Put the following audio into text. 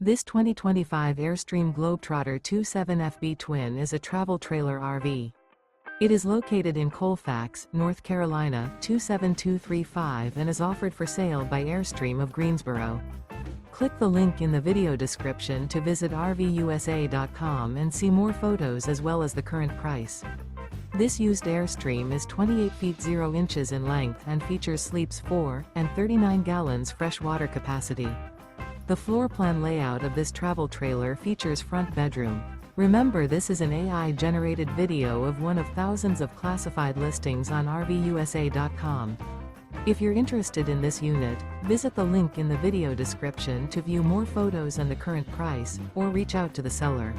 This 2025 Airstream Globetrotter 27FB Twin is a travel trailer RV. It is located in Colfax, North Carolina 27235 and is offered for sale by Airstream of Greensboro. Click the link in the video description to visit RVUSA.com and see more photos as well as the current price. This used Airstream is 28 feet 0 inches in length and features sleeps 4 and 39 gallons fresh water capacity. The floor plan layout of this travel trailer features front bedroom. Remember, this is an AI-generated video of one of thousands of classified listings on RVUSA.com. If you're interested in this unit, visit the link in the video description to view more photos and the current price, or reach out to the seller.